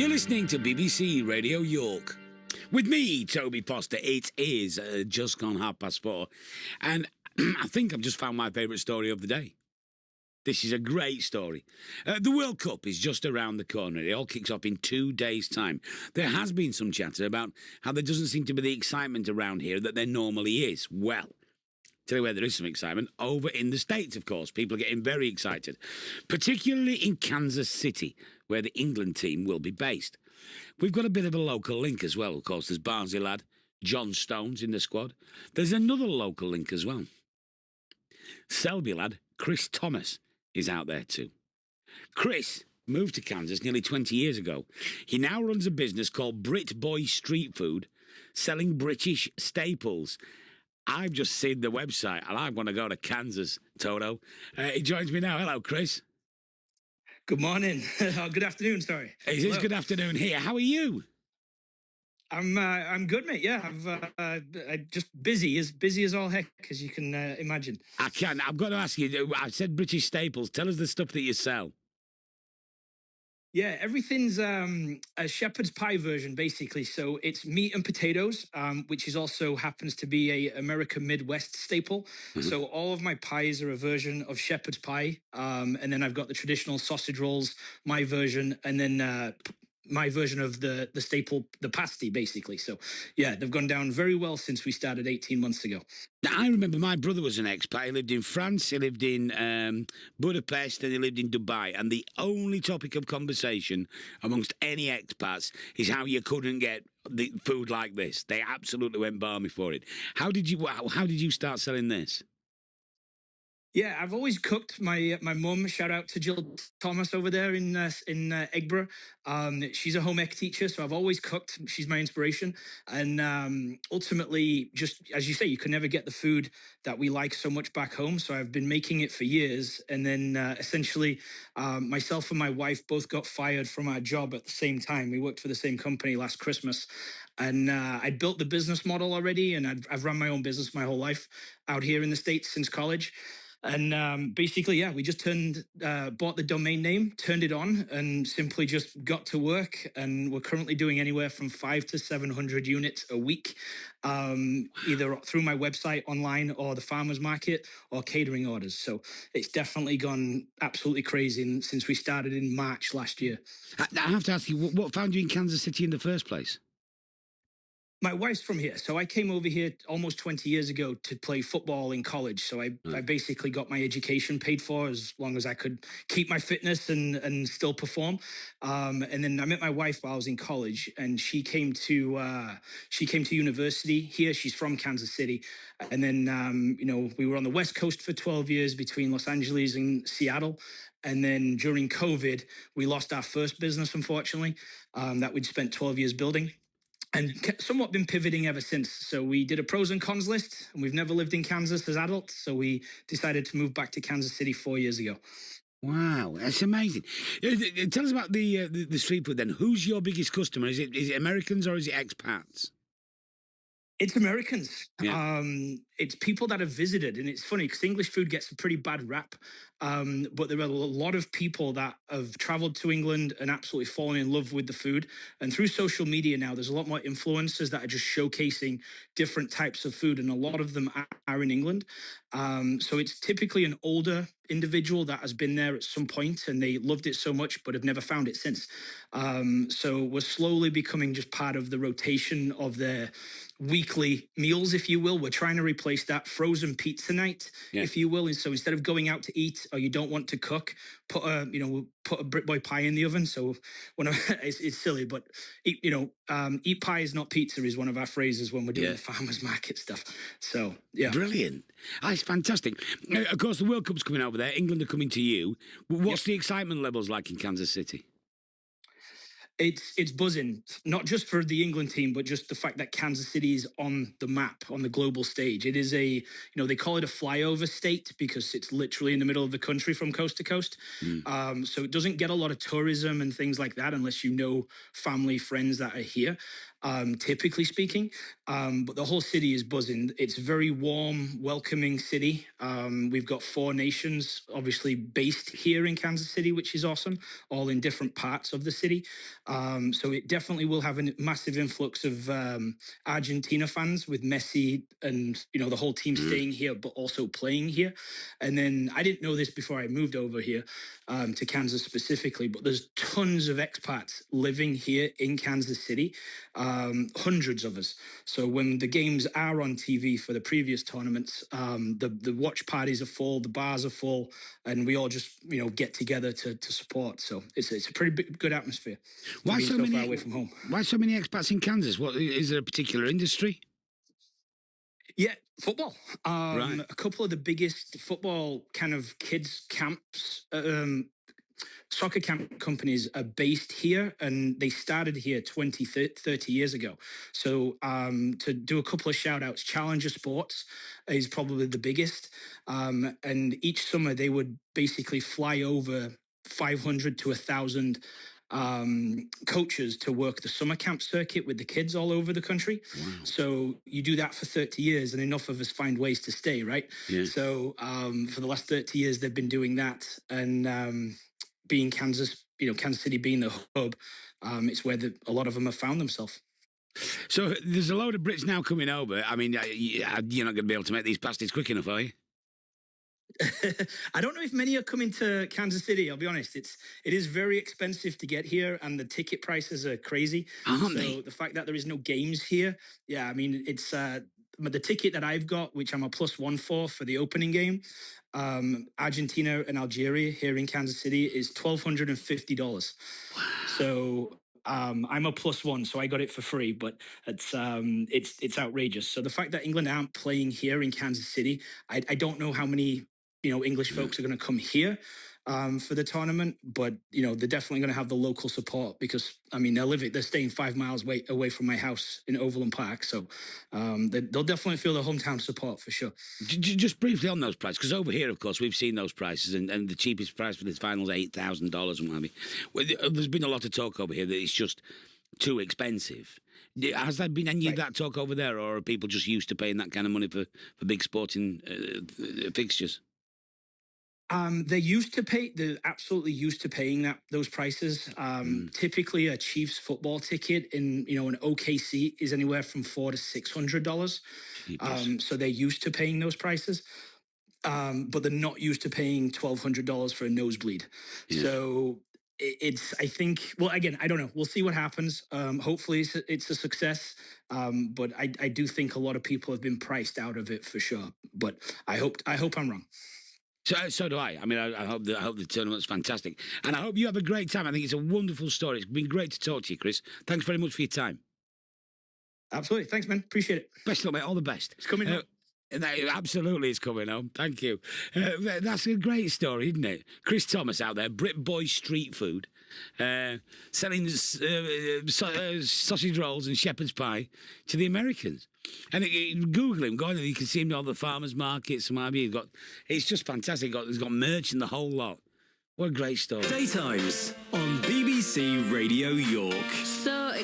You're listening to BBC Radio York. With me, Toby Foster. It is just gone 4:30, and I think I've just found my favourite story of the day. This is a great story. The World Cup is just around the corner. It all kicks off in 2 days' time. There has been some chatter about how there doesn't seem to be the excitement around here that there normally is. Well, tell you where there is some excitement. Over in the States, of course. People are getting very excited, particularly in Kansas City, where the England team will be based. We've got a bit of a local link as well, of course. There's Barnsley lad John Stones in the squad. There's another local link as well. Selby lad Chris Thomas is out there too. Chris moved to Kansas nearly 20 years ago. He now runs a business called Brit Boy Street Food, selling British staples. I've just seen the website and I want to go to Kansas, Toto. He joins me now. Hello, Chris. Good morning. Good afternoon, sorry. It is good afternoon here. How are you? I'm good, mate. Yeah, I'm just busy as all heck, as you can imagine. I can. I've got to ask you. I said British staples. Tell us the stuff that you sell. Yeah, everything's a shepherd's pie version, basically. So it's meat and potatoes, which is also happens to be a American Midwest staple. Mm-hmm. So all of my pies are a version of shepherd's pie, and then I've got the traditional sausage rolls, my version, and then my version of the staple, the pasty, basically. So, yeah, they've gone down very well since we started 18 months ago. Now, I remember my brother was an expat. He lived in France, he lived in Budapest, and he lived in Dubai. And the only topic of conversation amongst any expats is how you couldn't get the food like this. They absolutely went balmy for it. How did you start selling this? Yeah, I've always cooked. My mum, shout out to Jill Thomas over there in Eggborough. She's a home ec teacher, so I've always cooked. She's my inspiration. And ultimately, just as you say, you can never get the food that we like so much back home. So I've been making it for years. And then essentially, myself and my wife both got fired from our job at the same time. We worked for the same company last Christmas. And I'd built the business model already, and I've run my own business my whole life out here in the States since college. And basically, yeah, we just bought the domain name, turned it on, and simply just got to work. And we're currently doing anywhere from 500 to 700 units a week, either through my website online or the farmer's market or catering orders. So it's definitely gone absolutely crazy since we started in March last year. I have to ask you, what found you in Kansas City in the first place? My wife's from here, so I came over here almost 20 years ago to play football in college. So I basically got my education paid for as long as I could keep my fitness and still perform. And then I met my wife while I was in college, and she came to university here. She's from Kansas City, and then we were on the West Coast for 12 years between Los Angeles and Seattle. And then during COVID, we lost our first business, unfortunately, that we'd spent 12 years building. And somewhat been pivoting ever since. So we did a pros and cons list, and we've never lived in Kansas as adults. So we decided to move back to Kansas City 4 years ago. Wow, that's amazing. Tell us about the street food then. Who's your biggest customer? Is it Americans or is it expats? It's Americans. Yeah. It's people that have visited. And it's funny because English food gets a pretty bad rap. But there are a lot of people that have traveled to England and absolutely fallen in love with the food. And through social media now, there's a lot more influencers that are just showcasing different types of food. And a lot of them are in England. So it's typically an older individual that has been there at some point and they loved it so much, but have never found it since. So we're slowly becoming just part of the rotation of their weekly meals, if you will. We're trying to replace that frozen pizza night, if you will. And so instead of going out to eat or you don't want to cook, put a Brit Boy pie in the oven. So it's silly, but eat pies, not pizza is one of our phrases when we're doing the farmers market stuff. So yeah, brilliant. That's fantastic. Of course, the World Cup's coming over there. England are coming to you. What's the excitement levels like in Kansas City? It's buzzing, not just for the England team, but just the fact that Kansas City is on the map, on the global stage. It is they call it a flyover state because it's literally in the middle of the country from coast to coast. So it doesn't get a lot of tourism and things like that unless you know family, friends that are here. typically speaking. But the whole city is buzzing. It's a very warm, welcoming city. We've got 4 nations, obviously based here in Kansas City, which is awesome, all in different parts of the city. So it definitely will have a massive influx of Argentina fans with Messi and the whole team staying here, but also playing here. And then I didn't know this before I moved over here to Kansas specifically, but there's tons of expats living here in Kansas City, hundreds of us. So when the games are on TV for the previous tournaments, the watch parties are full, the bars are full, and we all just get together to support. So it's a pretty good atmosphere. Why so many far away from home? Why so many expats in Kansas? What is there a particular industry? Yeah, football. Right. A couple of the biggest football kind of kids camps, soccer camp companies are based here, and they started here 20, 30 years ago. So to do a couple of shout outs, Challenger Sports is probably the biggest. And each summer they would basically fly over 500 to 1,000 coaches to work the summer camp circuit with the kids all over the country. Wow. So you do that for 30 years and enough of us find ways to stay, right? Yeah. So for the last 30 years, they've been doing that. And being Kansas, Kansas City being the hub, it's where a lot of them have found themselves. So there's a load of Brits now coming over. I mean, you're not going to be able to make these pasties quick enough, are you? I don't know if many are coming to Kansas City. I'll be honest. It is very expensive to get here, and the ticket prices are crazy. Aren't they? So the fact that there is no games here, yeah, I mean, it's the ticket that I've got, which I'm a +1 for the opening game, Argentina and Algeria here in Kansas City, is $1,250. Wow. So I'm a +1, so I got it for free, but it's outrageous. So the fact that England aren't playing here in Kansas City, I don't know how many English folks are going to come here for the tournament, but they're definitely going to have the local support because I mean they're staying 5 miles away from my house in Overland Park, so they'll definitely feel the hometown support for sure. Just briefly on those prices, because over here, of course, we've seen those prices, and the cheapest price for this final is $8,000 and what have you. There's been a lot of talk over here that it's just too expensive. Has there been any of that talk over there, or are people just used to paying that kind of money for big sporting fixtures? They're used to pay. They're absolutely used to paying those prices. Typically, a Chiefs football ticket in an OKC is anywhere from $400 to $600. So they're used to paying those prices, but they're not used to paying $1,200 for a nosebleed. Yeah. So I think. Well, again, I don't know. We'll see what happens. Hopefully, it's a success. But I do think a lot of people have been priced out of it for sure. But I hope I'm wrong. So do I. I mean, I hope the tournament's fantastic. And I hope you have a great time. I think it's a wonderful story. It's been great to talk to you, Chris. Thanks very much for your time. Absolutely. Thanks, man. Appreciate it. Best of luck, mate. All the best. It's coming home. Absolutely, it's coming home. Thank you. That's a great story, isn't it? Chris Thomas out there, Brit Boy Street Food, selling sausage rolls and shepherd's pie to the Americans. And Google him, go on, and you can see him at all the farmers markets. It's just fantastic. He's got merch and the whole lot. What a great story. Daytimes on BBC Radio York. So